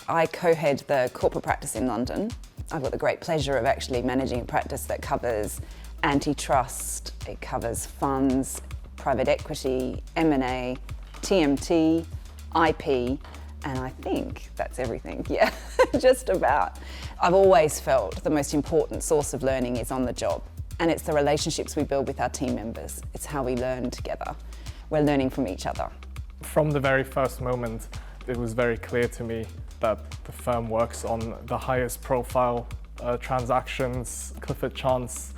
I co-head the corporate practice in London. I've got the great pleasure of actually managing a practice that covers antitrust, it covers funds, private equity, M&A, TMT, IP, and I think that's everything, yeah, just about. I've always felt the most important source of learning is on the job, and it's the relationships we build with our team members. It's how we learn together. We're learning from each other. From the very first moment, it was very clear to me that the firm works on the highest profile transactions. Clifford Chance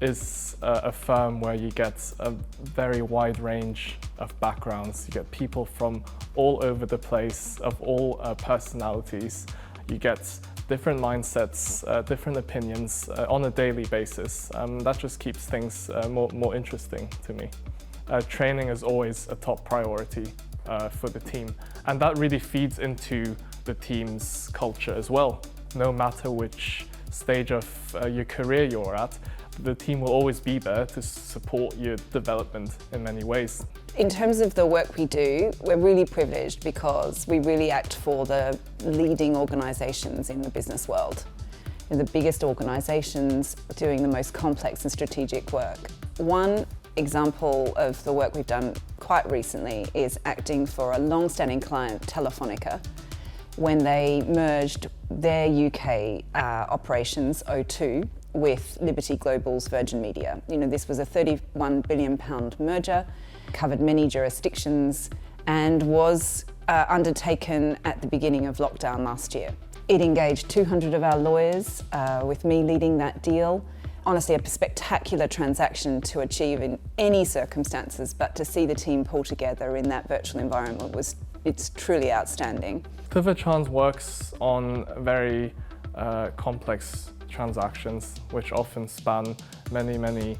is a firm where you get a very wide range of backgrounds. You get people from all over the place, of all personalities. You get different mindsets, different opinions on a daily basis. That just keeps things more interesting to me. Training is always a top priority for the team, and that really feeds into the team's culture as well. No matter which stage of your career you're at, the team will always be there to support your development in many ways. In terms of the work we do, we're really privileged because we really act for the leading organisations in the business world. They're the biggest organisations doing the most complex and strategic work. One example of the work we've done quite recently is acting for a long-standing client, Telefonica, when they merged their UK operations, O2, with Liberty Global's Virgin Media. You know, this was a £31 billion merger, covered many jurisdictions, and was undertaken at the beginning of lockdown last year. It engaged 200 of our lawyers, with me leading that deal. Honestly, a spectacular transaction to achieve in any circumstances, but to see the team pull together in that virtual environment it's truly outstanding. Clifford Chance works on very complex transactions, which often span many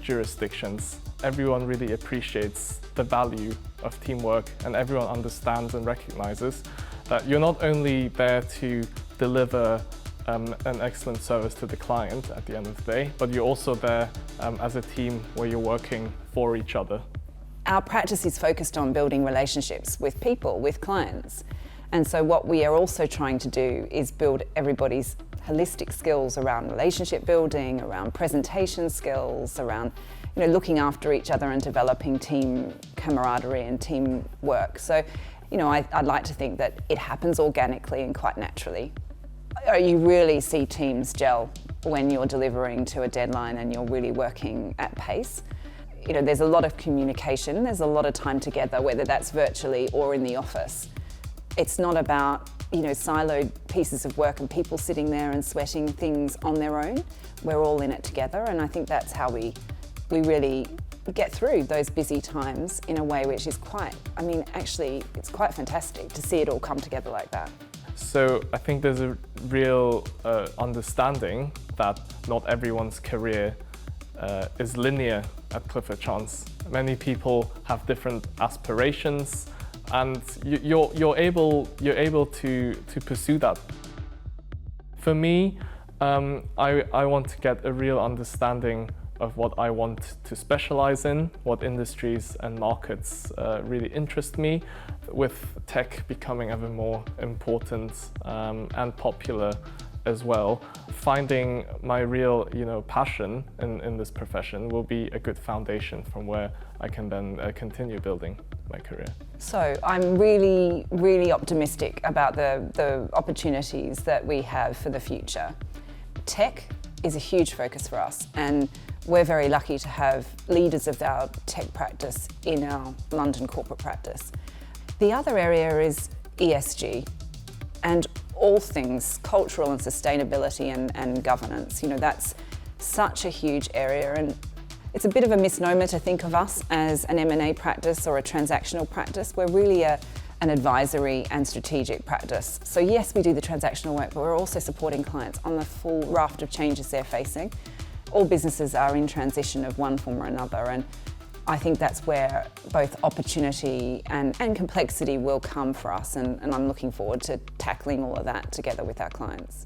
jurisdictions. Everyone really appreciates the value of teamwork, and everyone understands and recognizes that you're not only there to deliver an excellent service to the client at the end of the day, but you're also there as a team where you're working for each other. Our practice is focused on building relationships with people, with clients. And so what we are also trying to do is build everybody's holistic skills around relationship building, around presentation skills, around looking after each other and developing team camaraderie and teamwork. So I'd like to think that it happens organically and quite naturally. You really see teams gel when you're delivering to a deadline and you're really working at pace. There's a lot of communication, there's a lot of time together, whether that's virtually or in the office. It's not about siloed pieces of work and people sitting there and sweating things on their own. We're all in it together, and I think that's how we really get through those busy times in a way which is it's quite fantastic to see it all come together like that. So I think there's a real understanding that not everyone's career is linear at Clifford Chance. Many people have different aspirations, and you're able to pursue that. For me, I want to get a real understanding of what I want to specialize in, what industries and markets really interest me, with tech becoming ever more important and popular as well. Finding my real passion in this profession will be a good foundation from where I can then continue building my career. So I'm really optimistic about the opportunities that we have for the future. Tech is a huge focus for us, and we're very lucky to have leaders of our tech practice in our London corporate practice. The other area is ESG and all things cultural and sustainability and governance. That's such a huge area, and it's a bit of a misnomer to think of us as an M&A practice or a transactional practice. We're really an advisory and strategic practice. So yes, we do the transactional work, but we're also supporting clients on the full raft of changes they're facing. All businesses are in transition of one form or another, and I think that's where both opportunity and complexity will come for us, and I'm looking forward to tackling all of that together with our clients.